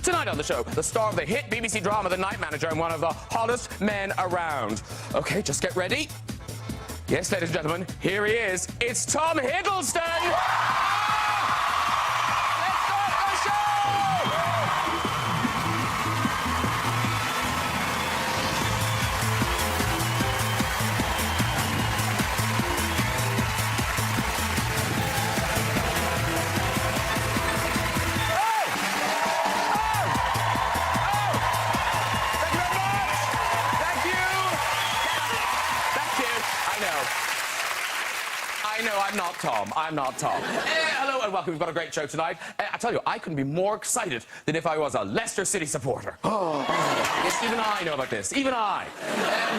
Tonight on the show, the star of the hit BBC drama The Night Manager and one of the hottest men around. OK, just get ready. Yes, ladies and gentlemen, here he is. It's Tom Hiddleston! Let's start the show! I know, I'm not Tom. I'm not Tom. Hello and welcome. We've got a great show tonight. I tell you, I couldn't be more excited than if I was a Leicester City supporter. Yes, even I know about this. Even I.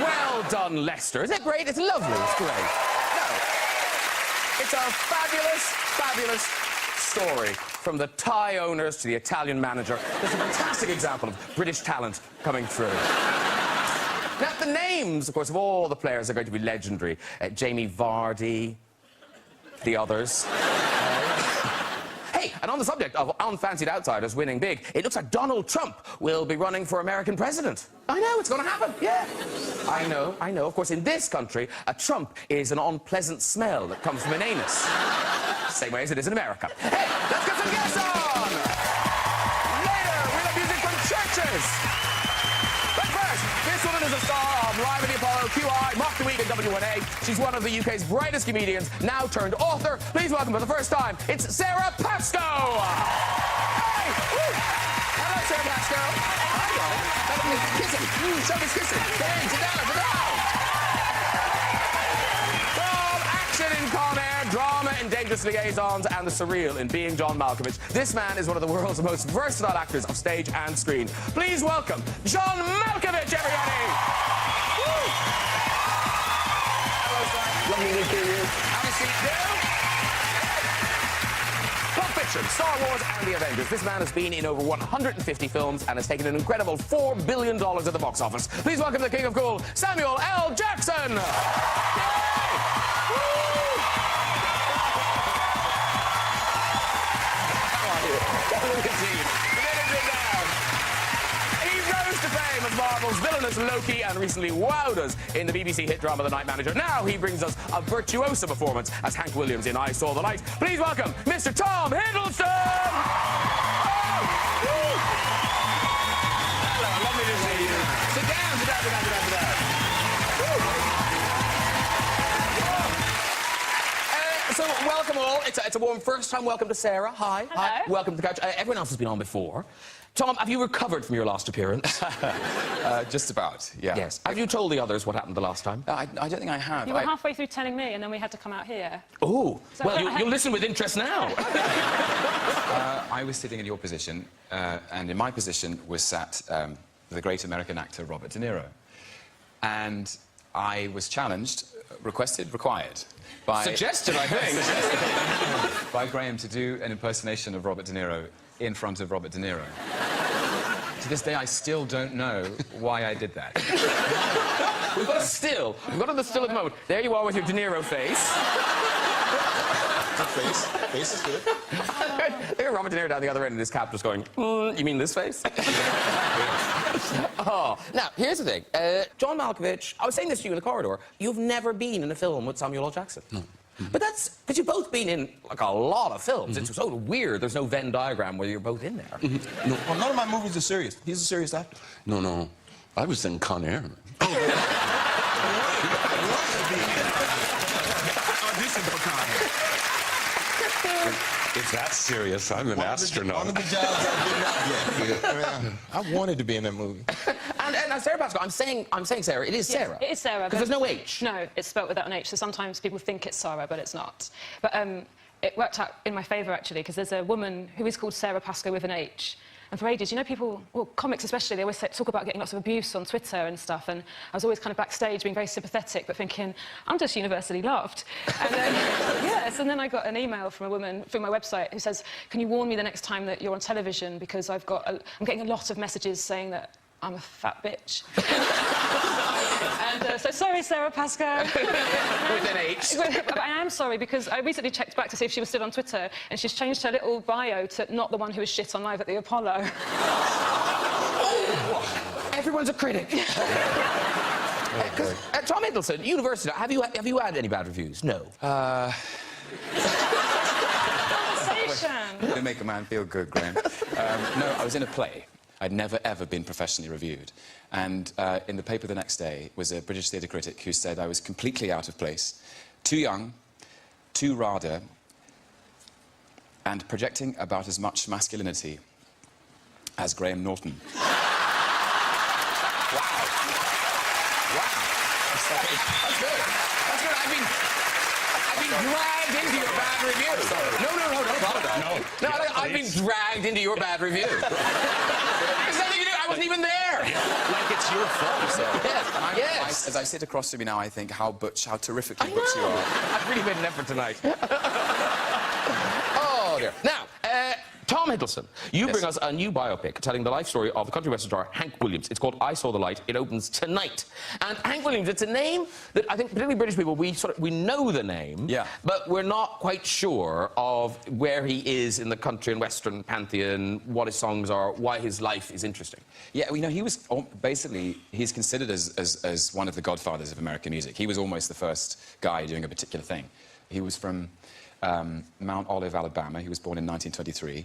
Well done, Leicester. Isn't it great? It's lovely. It's great. No. It's a fabulous, fabulous story. From the Thai owners to the Italian manager. It's a fantastic example of British talent coming through. Now, the names, of course, of all the players are going to be legendary. Jamie Vardy, the others. Hey, and on the subject of unfancied outsiders winning big, it looks like Donald Trump will be running for American president. I know, it's going to happen, yeah. I know. Of course, in this country, a Trump is an unpleasant smell that comes from an anus. Same way as it is in America. Hey, let's get some guests on! Later, we'll have music from churches. But first, this woman is a star of Live at the Apollo, QI, Mock the Week, and W1A. She's one of the UK's brightest comedians, now turned author. Please welcome for the first time, it's Sara Pascoe! Hey! Woo! Hello, Sara Pascoe. Hi, darling. Kissing. Somebody's kissing. Get in, sit down, sit down. From action in Con Air, drama in Dangerous Liaisons, and the surreal in Being John Malkovich, this man is one of the world's most versatile actors of stage and screen. Please welcome John Malkovich, everybody! Woo! Hello, sir. Lovely to meet you. Have a seat, too. Pulp Fiction, Star Wars, and the Avengers. This man has been in over 150 films and has taken an incredible $4 billion at the box office. Please welcome the King of Cool, Samuel L. Jackson! Yay! Woo! He rose to fame as Marvel's villainous Loki and recently wowed us in the BBC hit drama The Night Manager. Now he brings us a virtuoso performance as Hank Williams in I Saw the Light. Please welcome Mr. Tom Hiddleston! Oh! Hello, lovely to see you. Sit down, sit down, sit down, sit down, sit down. So, welcome all. It's a warm first-time welcome to Sara. Hi. Hello. Hi. Welcome to the couch. Everyone else has been on before. Tom, have you recovered from your last appearance? Just about, yeah. Yes. Have you told the others what happened the last time? I don't think I have. You were halfway through telling me, and then we had to come out here. Oh, well, you'll listen with interest now. I was sitting in your position, and in my position was sat the great American actor Robert De Niro. And I was challenged, requested, required by... Suggested, I think. by Graham to do an impersonation of Robert De Niro in front of Robert De Niro. To this day, I still don't know why I did that. We've got a still. We've got on the still at the moment. There you are with your De Niro face. Good face. Face is good. There, Robert De Niro down the other end of his cap just going, you mean this face? Oh, now, here's the thing. John Malkovich, I was saying this to you in the corridor, you've never been in a film with Samuel L. Jackson. No. But that's because you've both been in, like, a lot of films. It's so weird there's no Venn diagram where you're both in there. No, well, none of my movies are serious. He's a serious actor. No. I was in Con Air. If that's serious, I'm an astronaut. One of the jobs I've been out yet. I wanted to be in that movie. And Sara Pascoe, I'm saying Sara. It is Sara. It is Sara. Because there's no H. No, it's spelt without an H, so sometimes people think it's Sara, but it's not. But it worked out in my favour, actually, because there's a woman who is called Sara Pascoe with an H. And for ages, you know, people, well, comics especially, they always talk about getting lots of abuse on Twitter and stuff, and I was always kind of backstage being very sympathetic, but thinking, I'm just universally loved. And then, yes, and then I got an email from a woman through my website who says, can you warn me the next time that you're on television, because I'm getting a lot of messages saying that I'm a fat bitch. And so sorry, Sara Pascoe. With an H. But I am sorry, because I recently checked back to see if she was still on Twitter, and she's changed her little bio to not the one who was shit on Live at the Apollo. Everyone's a critic. Tom Hiddleston, University, have you had any bad reviews? No. You make a man feel good, Graham. No, I was in a play. I'd never, ever been professionally reviewed. And in the paper the next day was a British theatre critic who said I was completely out of place, too young, too rada, and projecting about as much masculinity as Graham Norton. Wow. That's good. That's good. I've been dragged into your bad review. No apologize. No, I've been dragged into your bad review. There's nothing to do. I wasn't even there. Like it's your fault, Sarah. Yes. As I sit across from you now, I think how terrifically butch you are. I've really made an effort tonight. Oh, dear. Now, Tom Hiddleston, you bring us a new biopic telling the life story of the country western star Hank Williams. It's called I Saw the Light. It opens tonight. And Hank Williams, it's a name that I think, particularly British people, we know the name, but we're not quite sure of where he is in the country and western pantheon, what his songs are, why his life is interesting. Yeah, well, you know, he was basically, he's considered as one of the godfathers of American music. He was almost the first guy doing a particular thing. He was from Mount Olive, Alabama. He was born in 1923.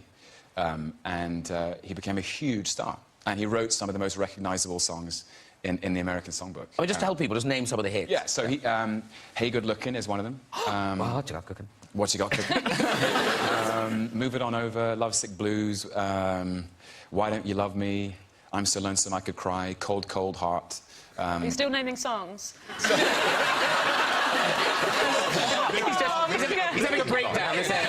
And he became a huge star. And he wrote some of the most recognisable songs in the American songbook. I mean, just to help people, just name some of the hits. Yeah, so he, Hey Good Lookin' is one of them. What you got cooking? What You Got Cooking? Move It On Over, Lovesick Blues, Why Don't You Love Me, I'm So Lonesome I Could Cry, Cold, Cold Heart. Are you still naming songs? He's having a breakdown, isn't he?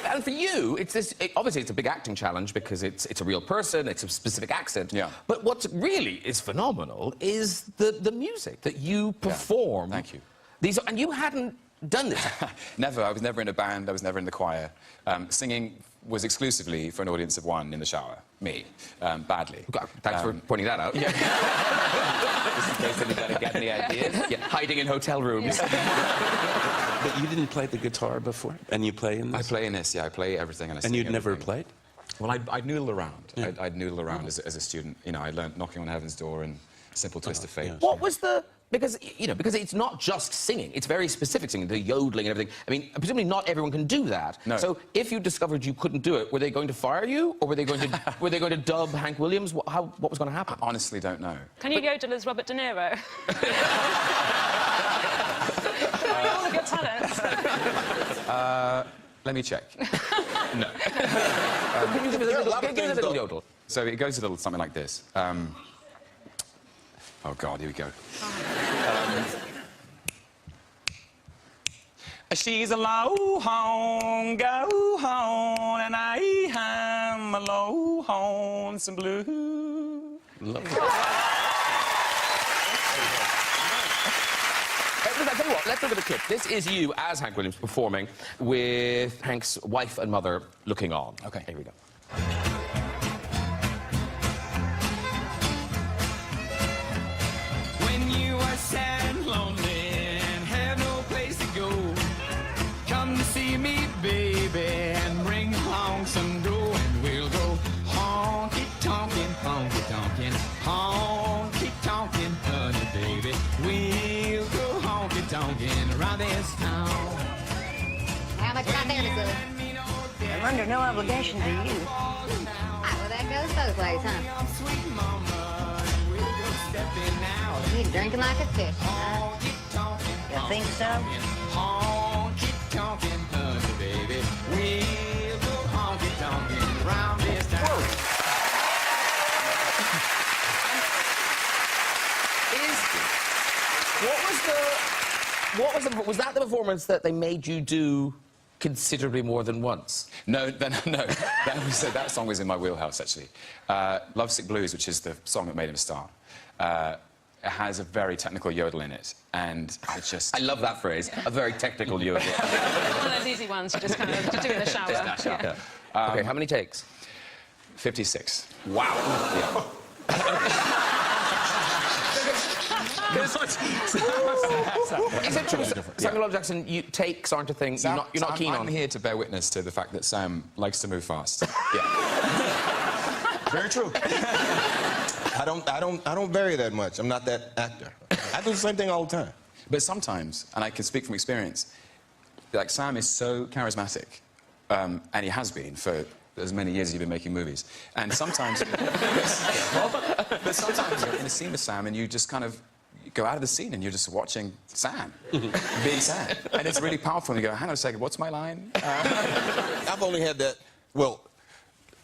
And for you, obviously it's a big acting challenge because it's a real person, it's a specific accent. Yeah. But what really is phenomenal is the music that you perform. Yeah. Thank you. And you hadn't done this. Never. I was never in a band. I was never in the choir. Singing was exclusively for an audience of one in the shower. Me. Badly. Thanks for pointing that out. Yeah. Just in case anybody get any ideas. Yeah, hiding in hotel rooms. But you didn't play the guitar before? And you play in this? I play in this, yeah. I play everything. And you'd never played? Well, I'd noodle around. Yeah. I'd noodle around as a student. You know, I learned Knocking on Heaven's Door and Simple Twist of Fate. Yeah. What was the... Because it's not just singing, it's very specific singing, the yodeling and everything. I mean, presumably not everyone can do that. No. So if you discovered you couldn't do it, were they going to fire you? Or were they going to dub Hank Williams? What was going to happen? I honestly don't know. Can you yodel as Robert De Niro? All of your talents. Let me check. No. Can you give us a little yodel? So it goes a little something like this. Oh, God, here we go. She's a low home, go home, and I am a low home, some blue. Lovely. I'll tell you what, let's look at the clip. This is you as Hank Williams performing with Hank's wife and mother looking on. OK. Here we go. Sad and lonely and have no place to go. Come to see me, baby, and bring along some dough, and we'll go honky-tonkin', honky-tonkin', honky-tonkin', honey, baby. We'll go honky-tonkin' around this town. How much am I there to do? I'm under no obligation to you. Well, that goes both ways, huh? You're drinking like a fish, huh? You think so? Honky-tonkin', honey, baby. We'll go honky-tonkin' around this town. Was that the performance that they made you do considerably more than once? No. That song was in my wheelhouse, actually. Lovesick Blues, which is the song that made him a star, it has a very technical yodel in it, and it just... I love that phrase, a very technical yodel. One of those easy ones you just kind of do in the shower. OK, how many takes? 56. Wow. Yeah. Is it true, Samuel L. Jackson, takes aren't a thing you're not keen on? I'm here to bear witness to the fact that Sam likes to move fast. Yeah. Very true. I don't vary that much. I'm not that actor. I do the same thing all the time. But sometimes, and I can speak from experience, like Sam is so charismatic, and he has been for as many years as you've been making movies. And sometimes, but sometimes you're in a scene with Sam and you just kind of go out of the scene and you're just watching Sam being Sam. And it's really powerful. And you go, hang on a second, what's my line? I've only had that, well,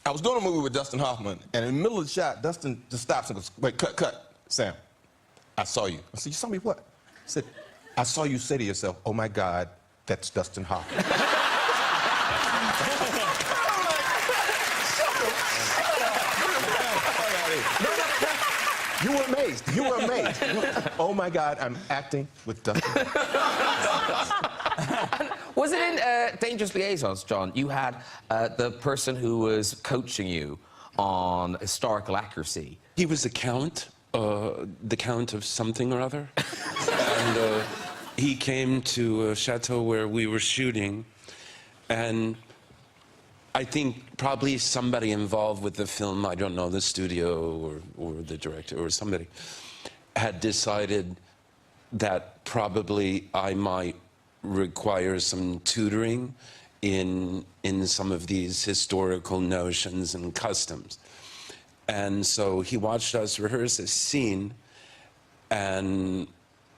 I was doing a movie with Dustin Hoffman, and in the middle of the shot, Dustin just stops and goes, wait, cut. Sam, I saw you. I said, you saw me what? I said, I saw you say to yourself, oh my God, that's Dustin Hoffman. You were amazed. You were amazed. Oh my God, I'm acting with Dustin. Was it in Dangerous Liaisons, John? You had the person who was coaching you on historical accuracy. He was the count of something or other. And he came to a chateau where we were shooting, and I think probably somebody involved with the film, I don't know, the studio or the director or somebody, had decided that probably I might require some tutoring in some of these historical notions and customs. And so he watched us rehearse a scene, and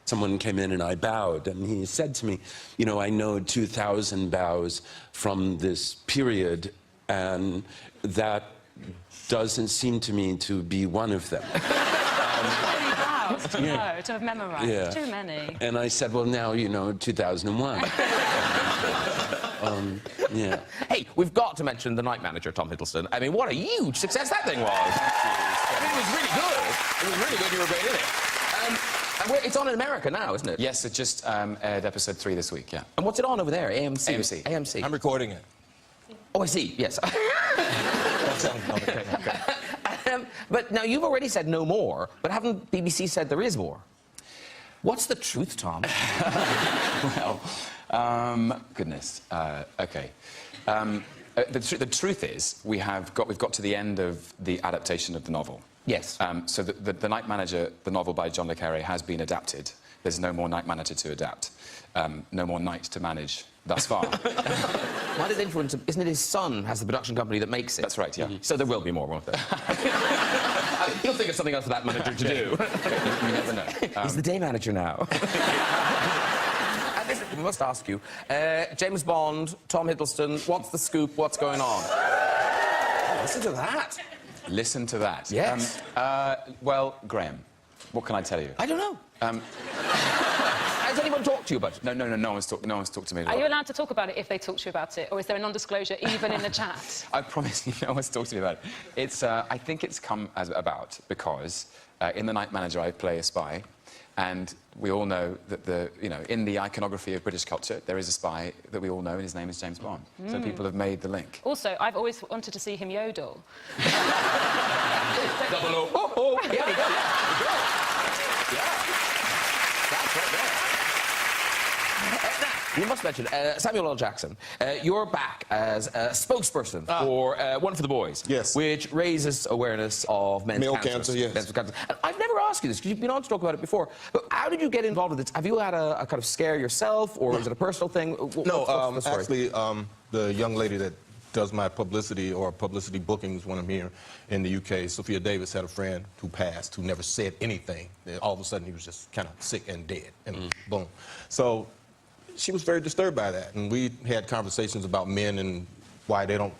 someone came in and I bowed, and he said to me, you know, I know 2,000 bows from this period, and that doesn't seem to me to be one of them. To know, to have memorized. Yeah. Too many. And I said, well, now, you know, 2001. Yeah. Hey, we've got to mention the night manager, Tom Hiddleston. I mean, what a huge success that thing was. I mean, it was really good. It was really good. You were great in it. And it's on in America now, isn't it? Yes, it just aired episode 3 this week, yeah. And what's it on over there? AMC? AMC. AMC. I'm recording it. Oh, I see, yes. But now, you've already said no more, but haven't BBC said there is more? What's the truth, Tom? Well, goodness. Okay. The truth is, we've got to the end of the adaptation of the novel. Yes. So the Night Manager, the novel by John le Carré, has been adapted. There's no more Night Manager to adapt. No more night to manage thus far. Why did influence him? Isn't it his son has the production company that makes it? That's right, yeah. So there will be more, won't there? He'll think of something else for that manager to do. You never know. He's the day manager now. And listen, we must ask you, James Bond, Tom Hiddleston, what's the scoop? What's going on? Oh, listen to that. Listen to that. Yes. Well, Graham, what can I tell you? I don't know. Has anyone talked to you about it? No one's talked to me about Are it. you allowed to talk about it if they talk to you about it? Or is there a non-disclosure even in the chat? I promise you, no one's talked to me about it. It's, I think it's come about because in The Night Manager I play a spy, and we all know that in the iconography of British culture, there is a spy that we all know, and his name is James Bond. So people have made the link. Also, I've always wanted to see him yodel. 00. Oh, oh, here we go. That's right there. We must mention, Samuel L. Jackson, you're back as a spokesperson for One for the Boys. Yes. Which raises awareness of men's Male cancer. cancer, yes. Men's cancer. And I've never asked you this, because you've been on to talk about it before. But how did you get involved with it? Have you had a kind of scare yourself, or is it a personal thing? No, what's the story? actually, the young lady that does my publicity or publicity bookings when I'm here in the UK, Sophia Davis, had a friend who passed, who never said anything. All of a sudden, he was just kind of sick and dead, and boom. So she was very disturbed by that, and we had conversations about men and why they don't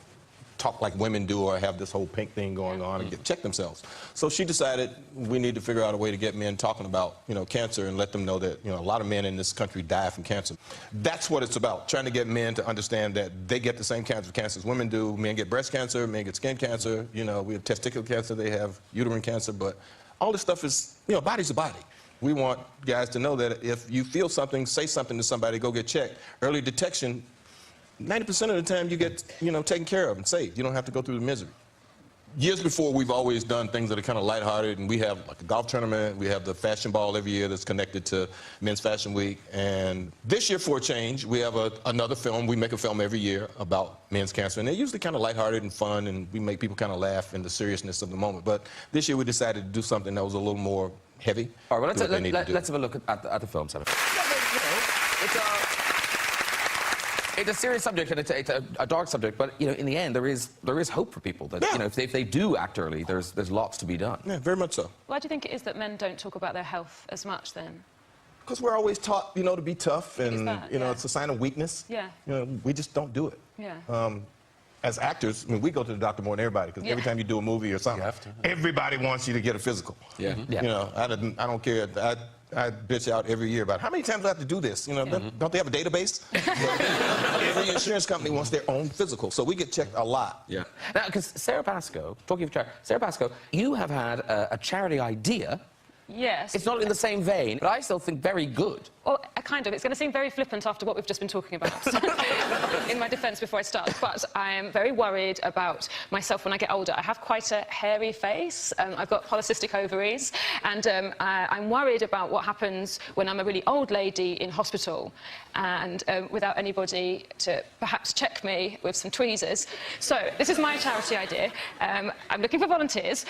talk like women do or have this whole pink thing going on and check themselves. So she decided we need to figure out a way to get men talking about, cancer and let them know that, a lot of men in this country die from cancer. That's what it's about, trying to get men to understand that they get the same kinds of cancers women do. Men get breast cancer, men get skin cancer, we have testicular cancer, they have uterine cancer, but all this stuff is, body's a body. We want guys to know that if you feel something, say something to somebody, go get checked. Early detection, 90% of the time you get, taken care of and saved. You don't have to go through the misery. years before, we've always done things that are kind of lighthearted, and we have like a golf tournament, we have the fashion ball every year that's connected to Men's Fashion Week, and this year, for a change, we have another film. We make a film every year about men's cancer, and they're usually kind of lighthearted and fun, and we make people kind of laugh in the seriousness of the moment. But this year, we decided to do something that was a little more heavy. All right, well, let's have a look at the film, Sara. It's a serious subject, and it's a dark subject, but, you know, in the end, there is hope for people. That, you know, if they do act early, there's lots to be done. Yeah, very much so. Why do you think it is that men don't talk about their health as much, then? Because we're always taught, you know, to be tough, and, you know, yeah. it's a sign of weakness. Yeah. You know, we just don't do it. Yeah. As actors, I mean, we go to the doctor more than everybody, because every time you do a movie or something, everybody wants you to get a physical. Yeah. You know, I don't care. I bitch out every year about how many times I have to do this. You know, don't they have a database? Every insurance company wants their own physical, so we get checked a lot. Yeah. Now, because Sara Pascoe, talking of charity, Sara Pascoe, you have had a charity idea. Yes. It's not in the same vein, but I still think very good. Well, kind of. It's going to seem very flippant after what we've just been talking about, in my defence before I start. But I am very worried about myself when I get older. I have quite a hairy face. I've got polycystic ovaries. And I'm worried about what happens when I'm a really old lady in hospital and without anybody to perhaps check me with some tweezers. So this is my charity idea. I'm looking for volunteers.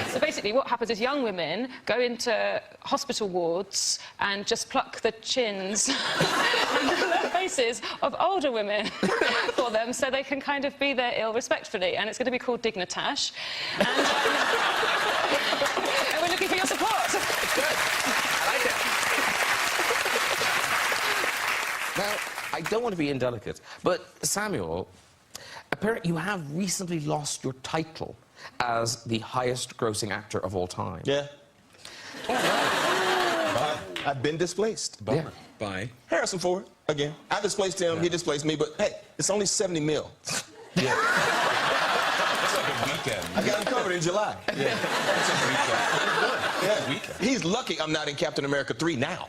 So basically what happens is young women go into hospital wards and just pluck the chins and the faces of older women for them so they can kind of be their ill respectfully. And it's going to be called Dignitash. And we're looking for your support. Good. I like it. Now, I don't want to be indelicate, but Samuel, apparently you have recently lost your title as the highest grossing actor of all time. Yeah. I've been displaced. By? Harrison Ford, again. I displaced him, he displaced me, but hey, it's only 70 mil. Yeah. That's like a weekend. I got him covered in July. Yeah. That's a weekend. Yeah. Weekend. He's lucky I'm not in Captain America 3 now.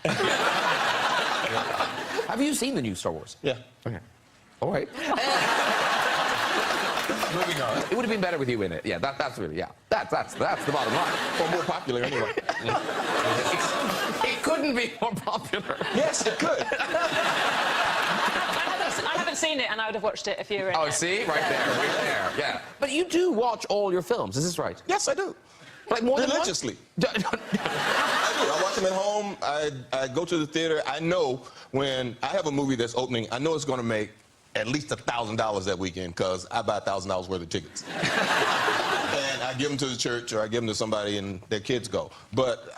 Have you seen the new Star Wars? Yeah. Okay. All right. Moving on. It would have been better with you in it. Yeah, that's really, yeah. That's the bottom line. Or more popular, anyway. It couldn't be more popular. Yes, it could. I haven't seen it, and I would have watched it if you were in it. Oh, see? Right there, yeah. But you do watch all your films, is this right? Yes, I do. Like more than religiously. one? I do. I watch them at home. I go to the theater. I know when I have a movie that's opening, I know it's going to make at least $1,000 that weekend, because I buy $1,000 worth of tickets. And I give them to the church, or I give them to somebody, and their kids go. But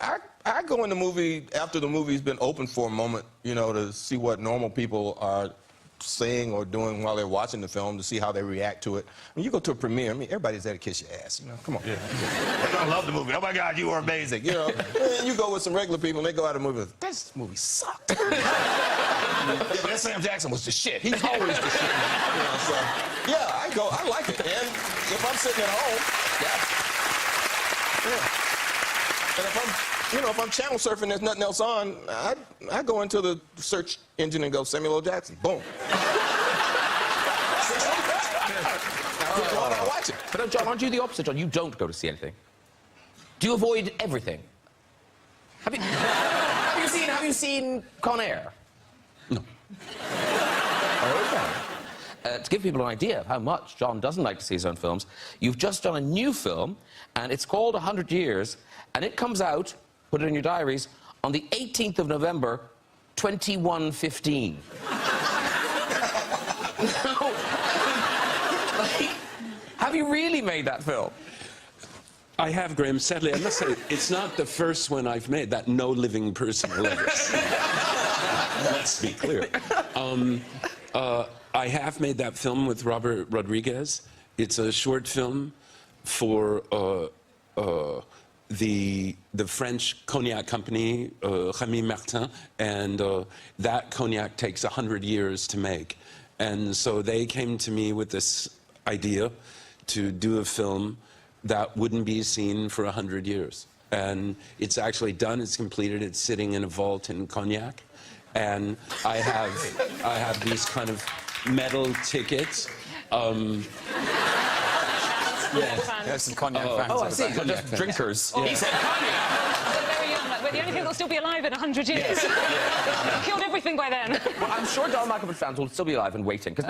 I go in the movie after the movie's been open for a moment, you know, to see what normal people are saying or doing while they're watching the film, to see how they react to it. When you go to a premiere, I mean, everybody's there to kiss your ass, you know? Come on. Yeah. They're gonna love the movie. Oh, my God, you are amazing, you know? And you go with some regular people, and they go out of the movie, this movie sucked. Yeah, but that Sam Jackson was the shit. He's always the shit. You know, so, yeah, I go, I like it. And if I'm sitting at home, and if I'm channel surfing, there's nothing else on, I go into the search engine and go, Samuel L. Jackson, boom. I watch it. But John, aren't you the opposite, John? You don't go to see anything. Do you avoid everything? Have you seen Con Air? No. Okay. To give people an idea of how much John doesn't like to see his own films, you've just done a new film, and it's called 100 Years, and it comes out, put it in your diaries, on the 18th of November, 2115. No. Like, have you really made that film? I have, Graham. Sadly, I must say, it's not the first one I've made that no living person will ever see. Let's be clear. I have made that film with Robert Rodriguez. It's a short film for the French cognac company, Rémy Martin, and that cognac takes 100 years to make. And so they came to me with this idea to do a film that wouldn't be seen for 100 years. And it's actually done, it's completed, it's sitting in a vault in Cognac. And I have these kind of metal tickets. fans. Yes, some cognac fans. Oh, I see. Cognac Just fans. drinkers. He said cognac. They're very young. Like, we're the only people that'll still be alive in 100 years. Killed everything by then. Well, I'm sure Don Malkovich fans will still be alive and waiting. Because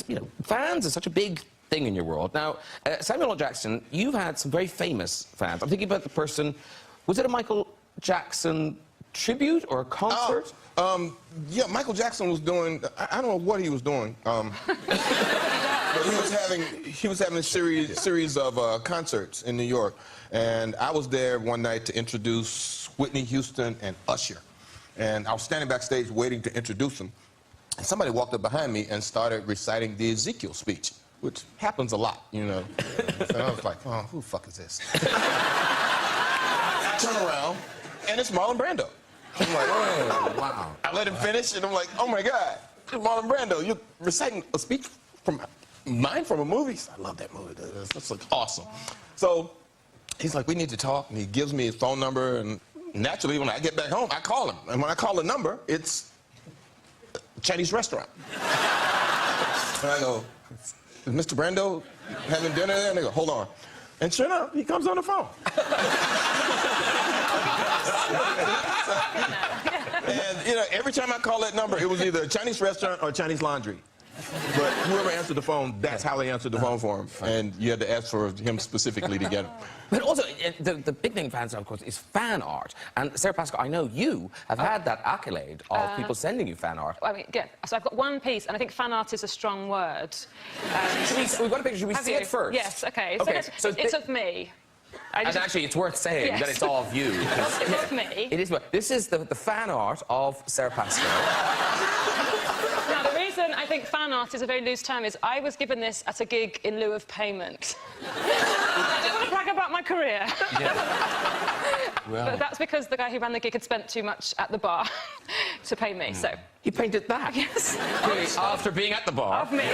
you know, fans are such a big thing in your world. Now, Samuel L. Jackson, you've had some very famous fans. I'm thinking about the person, was it a Michael Jackson tribute or a concert? Yeah, Michael Jackson was doing, I don't know what he was doing. But he was having a series of concerts in New York. And I was there one night to introduce Whitney Houston and Usher. And I was standing backstage waiting to introduce them. And somebody walked up behind me and started reciting the Ezekiel speech, which happens a lot, you know. And I was like, oh, who the fuck is this? I turn around, and it's Marlon Brando. I'm like, oh, wow. I let him finish, and I'm like, oh my God, it's Marlon Brando. You're reciting a speech from mine from a movie? I love that movie. That's like awesome. So he's like, we need to talk, and he gives me his phone number, and naturally, when I get back home, I call him. And when I call the number, it's a Chinese restaurant. And I go, is Mr. Brando having dinner there? And they go, hold on. And sure enough, he comes on the phone. And, you know, every time I call that number, it was either a Chinese restaurant or Chinese laundry. But whoever answered the phone, that's how they answered the phone for him. And you had to ask for him specifically to get him. But also, the big thing fans, of course, is fan art. And Sarah Pascoe, I know you have had that accolade of people sending you fan art. I mean, yeah, so I've got one piece, and I think fan art is a strong word. We've got a picture. Should we see it first? Yes, OK. Okay, So it's of me. And actually, it's worth saying that it's all of you. It's of me. It is. This is the fan art of Sarah Pascoe. Now, the reason I think fan art is a very loose term is I was given this at a gig in lieu of payment. I just want to brag about my career. Well. But that's because the guy who ran the gig had spent too much at the bar to pay me, so... He painted that? Yes. After being at the bar? Of me.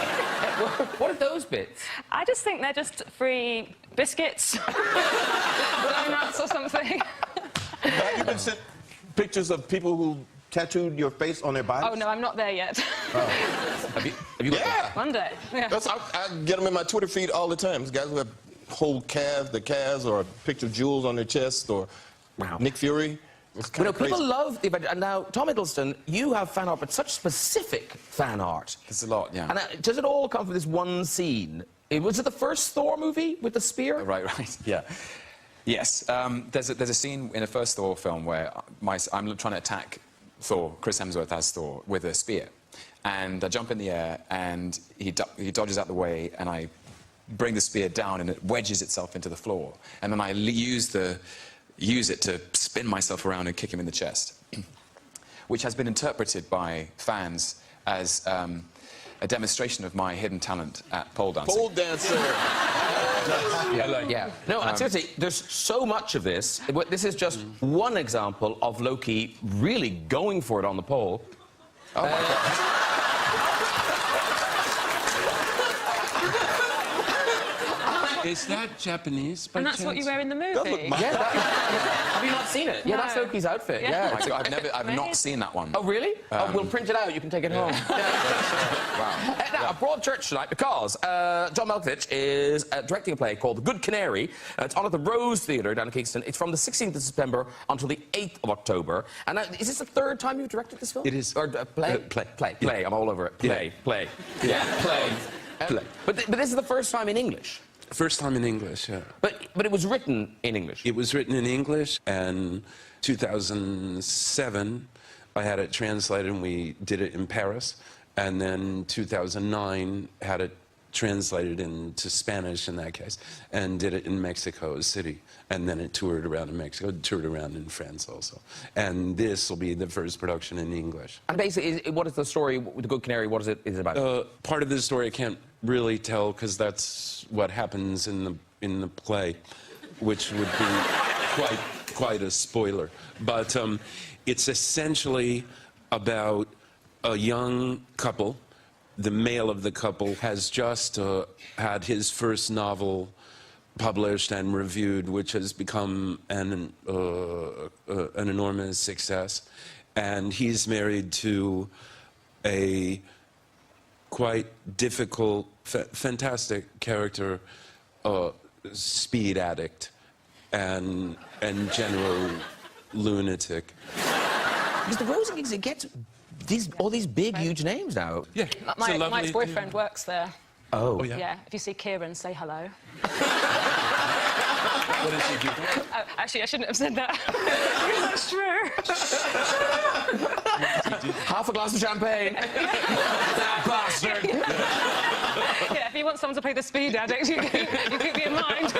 What are those bits? I just think they're just free biscuits. Donuts or something. Have you been sent pictures of people who tattooed your face on their bodies? Oh, no, I'm not there yet. Have you got Yeah. One day. Yeah. I get them in my Twitter feed all the time. These guys who have whole calves, or a picture of jewels on their chest, or Nick Fury. It's kind of crazy. People love the event. And now, Tom Hiddleston, you have fan art, but such specific fan art. There's a lot, yeah. And does it all come from this one scene? Was it the first Thor movie with the spear? Right, yeah. Yes, there's a scene in the first Thor film where I'm trying to attack Thor, Chris Hemsworth as Thor, with a spear. And I jump in the air, and he dodges out the way, and I bring the spear down, and it wedges itself into the floor. And then I use it to spin myself around and kick him in the chest, which has been interpreted by fans as a demonstration of my hidden talent at pole dancing. Pole dancer. Yeah. No, seriously, there's so much of this. This is just one example of Loki really going for it on the pole. Oh, my God. Is that Japanese by And that's chance? what you wear in the movie. Have you not seen it? Yeah, No. that's Loki's outfit. Yeah. Yeah. I've not seen that one. Oh, really? We'll print it out. You can take it home. Wow. Now, a broad church tonight because John Malkovich is directing a play called The Good Canary. It's on at the Rose Theatre down in Kingston. It's from the 16th of September until the 8th of October. And is this the third time you've directed this film? It is. Or play? Play. I'm all over it. Play. Play. Play. But this is the first time in English. First time in English, yeah. But it was written in English. It was written in English, and 2007, I had it translated, and we did it in Paris. And then 2009, had it translated into Spanish in that case, and did it in Mexico City. And then it toured around in Mexico, toured around in France also. And this will be the first production in English. And basically, what is the story with The Good Canary? What is it about? Part of the story I can't really tell, because that's what happens in the play, which would be quite a spoiler. But it's essentially about a young couple. The male of the couple has just had his first novel published and reviewed, which has become an enormous success. And he's married to a quite difficult, fantastic character speed addict and general lunatic. Because the Rose and Gigs, it gets all these big, huge names now. Yeah, My ex-boyfriend works there. Oh. yeah. Yeah, if you see Kieran, say hello. What does he do? Actually, I shouldn't have said that. That's true. Half a glass of champagne. That bastard. Yeah, if you want someone to play the speed addict, you keep me in mind.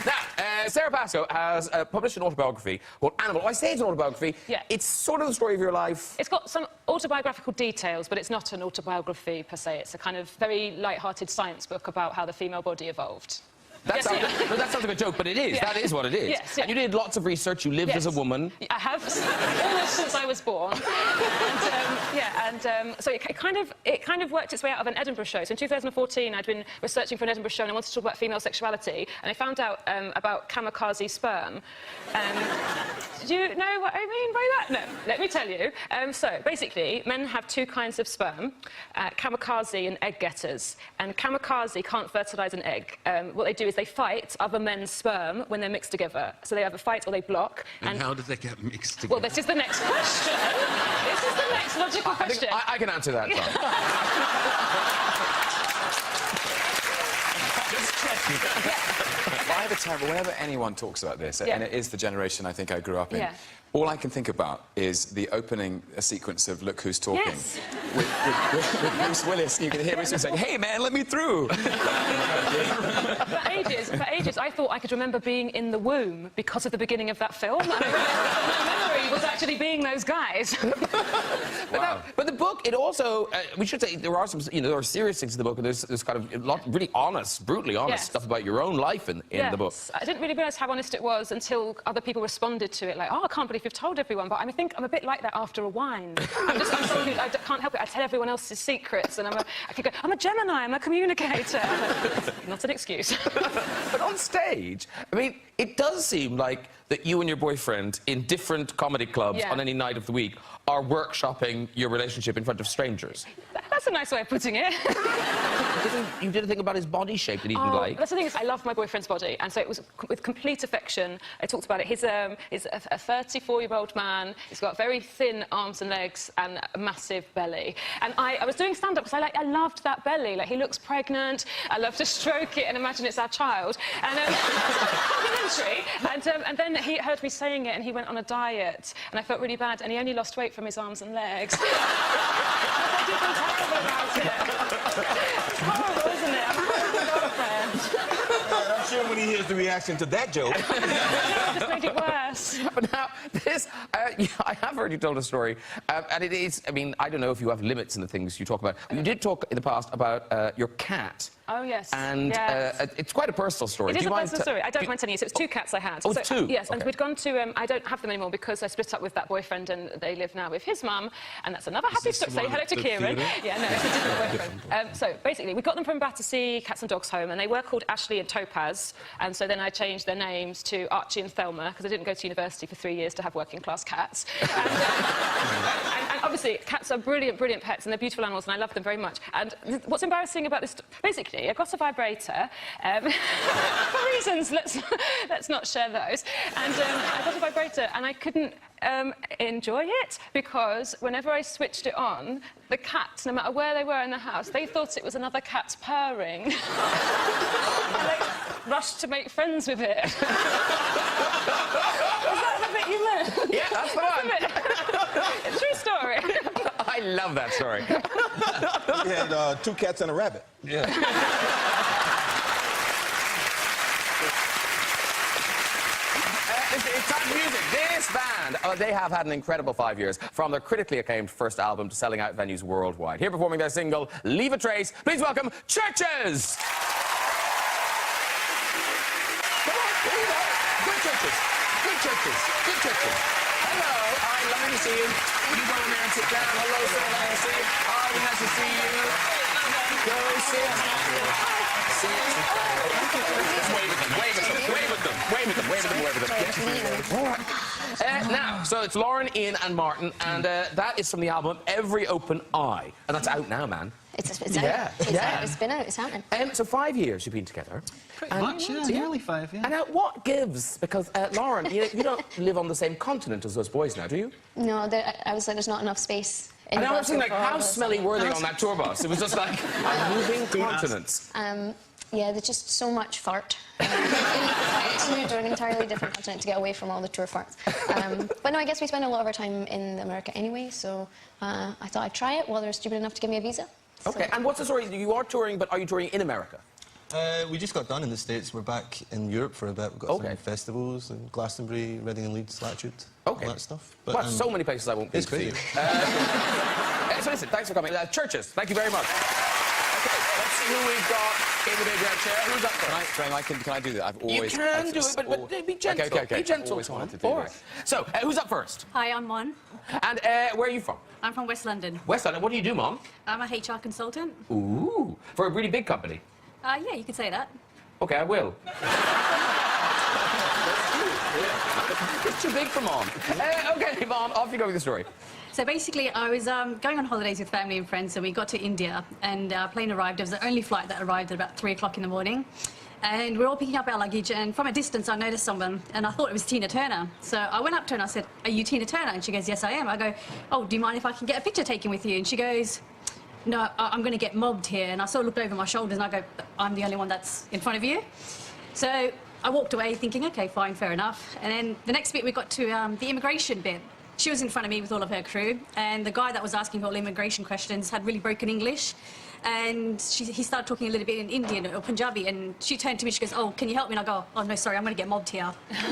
Now, Sara Pascoe has published an autobiography called Animal. I say it's an autobiography. Yeah. It's sort of the story of your life. It's got some autobiographical details, but it's not an autobiography per se. It's a kind of very light-hearted science book about how the female body evolved. That sounds like a joke, but it is. Yeah. That is what it is. Yes, yeah. And you did lots of research. You lived as a woman. I have, almost since I was born. So it kind of worked its way out of an Edinburgh show. So in 2014, I'd been researching for an Edinburgh show and I wanted to talk about female sexuality, and I found out about kamikaze sperm. Do you know what I mean by that? No, let me tell you. So basically, men have two kinds of sperm, kamikaze and egg getters. And kamikaze can't fertilise an egg. What they do is they fight other men's sperm when they're mixed together. So they either fight or they block. And how do they get mixed together? Well, this is the next question. This is the next logical question. I can answer that. I have a terrible... Whenever anyone talks about this, and it is the generation I think I grew up in, all I can think about is the opening sequence of Look Who's Talking. Yes. With Bruce Willis. You can hear Bruce Willis saying, "Hey, man, let me through." For ages, I thought I could remember being in the womb because of the beginning of that film. And I realised that my memory was actually being those guys. But the book, it also, we should say, there are some, there are serious things in the book, and there's kind of a lot really honest, brutally honest stuff about your own life in the book. I didn't really realise how honest it was until other people responded to it, like, "Oh, I can't believe you've told everyone." But I think I'm a bit like that after a wine. I'm someone who I can't help it. I tell everyone else's secrets, and I could go, "I'm a Gemini, I'm a communicator." Not an excuse. But on stage, I mean, it does seem like that you and your boyfriend in different comedy clubs on any night of the week are workshopping your relationship in front of strangers. That's a nice way of putting it. You did a thing about his body shape that he didn't like. That's the thing, is I love my boyfriend's body, and so it was with complete affection. I talked about it. He's a 34-year-old man. He's got very thin arms and legs and a massive belly. And I was doing stand-up because I loved that belly. Like, he looks pregnant. I love to stroke it and imagine it's our child. And complimentary. And then he heard me saying it, and he went on a diet, and I felt really bad. And he only lost weight from his arms and legs. I did feel terrible about it. It's horrible, isn't it? I'm a girlfriend. I'm sure when he hears the reaction to that joke. Just made it worse. But now, this, I have heard you told a story, and it is, I mean, I don't know if you have limits in the things you talk about. You did talk in the past about your cat. Oh, yes. And it's quite a personal story. It is a personal story. I don't mind telling you. So it was two cats I had. Oh, two? Yes, Okay. and we'd gone to... I don't have them anymore because I split up with that boyfriend and they live now with his mum, and that's another happy story. Say hello to Kieran. Yeah, no, it's a different boyfriend. So basically, we got them from Battersea Cats and Dogs Home, and they were called Ashley and Topaz, and so then I changed their names to Archie and Thelma because I didn't go to university for 3 years to have working-class cats. And obviously, cats are brilliant, brilliant pets, and they're beautiful animals, and I love them very much. And what's embarrassing about this... Basically, I got a vibrator. For reasons, let's not share those. And I got a vibrator, and I couldn't enjoy it because whenever I switched it on, the cats, no matter where they were in the house, they thought it was another cat's purring. And they rushed to make friends with it. Is that the bit you meant? Yeah, that's the one. It's a true story. I love that story. He had 2 cats and a rabbit. Yeah. It's time for music. This band, they have had an incredible 5 years, from their critically acclaimed first album to selling out venues worldwide. Here performing their single, Leave a Trace, please welcome Churches! Come on, here you go. Good Churches. Good Churches. Good Churches. Hello. All right, lovely to see you. You go in there and sit down. Hello, sir. Nice to see you. Oh, nice to see you. Go sit. Just wave at them. Wave at them. Wave at them. Wave at them. Wave at them. Wave at them. All right. Now, so it's Lauren, Ian and Martin, and that is from the album Every Open Eye. And that's out now, man. It's out. Yeah, yeah. It's been out. It's happening. So 5 years you've been together. Pretty much, yeah. Nearly 5, yeah. And what gives? Because, Lauren, you don't live on the same continent as those boys now, do you? No, I was like, there's not enough space. And I was thinking, like, how smelly were they on that tour bus? It was just like, moving continents. Yeah, there's just so much fart. So we to an entirely different continent to get away from all the tour farts. But no, I guess we spend a lot of our time in America anyway, so I thought I'd try it while they were stupid enough to give me a visa. OK, and what's the story? You are touring, but are you touring in America? We just got done in the States. We're back in Europe for a bit. We've got some festivals in Glastonbury, Reading and Leeds, Latitude, all that stuff. But, well, so many places I won't be to see. So listen, thanks for coming. Churches, thank you very much. OK, let's see who we've got in the big red chair. Who's up first? Can I do that? I've always... You can do it, but be gentle. Okay. Be gentle. Always wanted to do All right. this. So, who's up first? Hi, I'm Mon. And where are you from? I'm from West London. West London. What do you do, Mom? I'm a HR consultant. Ooh, for a really big company. Yeah, you could say that. OK, I will. It's too big for Mom. OK, Mom, off you go with the story. So basically, I was going on holidays with family and friends, and we got to India, and our plane arrived. It was the only flight that arrived at about 3 o'clock in the morning. And we're all picking up our luggage, and from a distance, I noticed someone, and I thought it was Tina Turner. So I went up to her and I said, "Are you Tina Turner?" And she goes, "Yes, I am." I go, "Oh, do you mind if I can get a picture taken with you?" And she goes, "No, I'm going to get mobbed here." And I sort of looked over my shoulders and I go, "I'm the only one that's in front of you." So I walked away thinking, OK, fine, fair enough. And then the next bit, we got to the immigration bit. She was in front of me with all of her crew, and the guy that was asking her all immigration questions had really broken English. And he started talking a little bit in Indian or Punjabi, and she turned to me, she goes, "Oh, can you help me?" And I go, "Oh, no, sorry, I'm going to get mobbed here." You can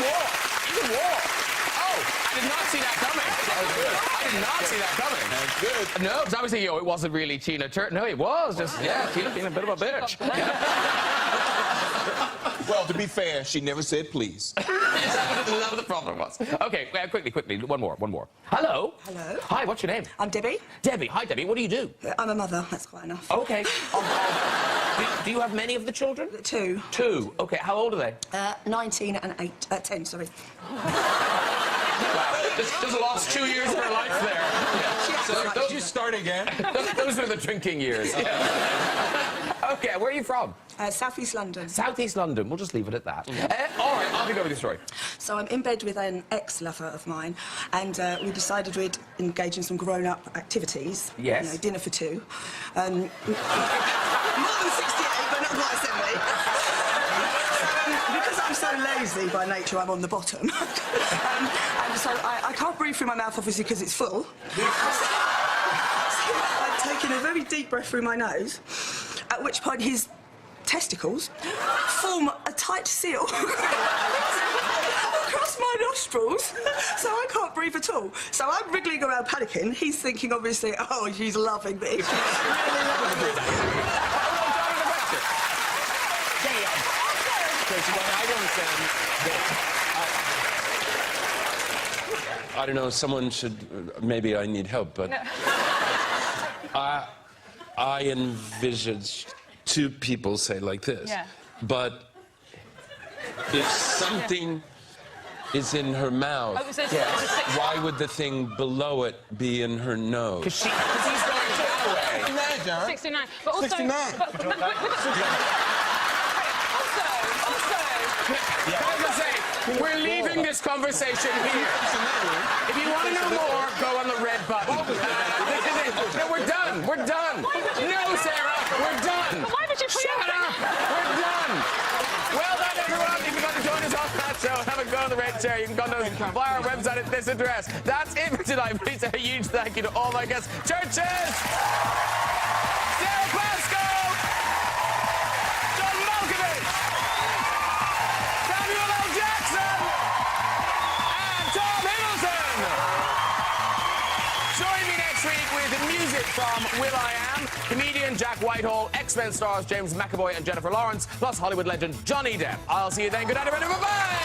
walk. You can walk. Oh, I did not see that coming. I did not see that coming. Good. No, because I was thinking, oh, it wasn't really Tina Turner. No, it was just, Tina being a bit of a bitch. Well, to be fair, she never said please. That's what the problem was. OK, quickly, one more. Hello. Hello. Hi, what's your name? I'm Debbie. Debbie. Hi, Debbie. What do you do? I'm a mother. That's quite enough. OK. Do you have many of the children? 2. 2. OK, how old are they? 19 and 10, sorry. Wow, just lost 2 years of her life there. So, did you start again? Those were the drinking years. OK, where are you from? South East London. South East London. We'll just leave it at that. All right, off you go with your story. So I'm in bed with an ex-lover of mine, and we decided we'd engage in some grown-up activities. Yes. You know, dinner for 2. More than 68, but not quite 70. Because I'm so lazy by nature, I'm on the bottom. And so I can't breathe through my mouth, obviously, because it's full. So I've taken a very deep breath through my nose, at which point his testicles form a tight seal across my nostrils, so I can't breathe at all. So I'm wriggling around panicking. He's thinking, obviously, oh, she's loving me. She's really loving me. I don't know, someone should... maybe I need help, but... No. I envisaged 2 people say like this. Yeah. But if something is in her mouth, why would the thing below it be in her nose? Because he's going that way. 69, John. 69. But also... 69. We're leaving this conversation here. If you want to know more, go on the red button. No, we're done. We're done. No, Sarah, we're done. Why would you Shut up. We're done. Well done, everyone. If you want to join us on that show, have a go on the red chair. You can contact us via our website at this address. That's it for tonight. Please a huge thank you to all my guests. Churches! Sarah Pascoe! John Malkovich! Samuel L. Jackson! And Tom Hiddleston! Join me next week with music from Will.i.am, comedian Jack Whitehall, X-Men stars James McAvoy and Jennifer Lawrence, plus Hollywood legend Johnny Depp. I'll see you then. Good night, everybody. Bye-bye!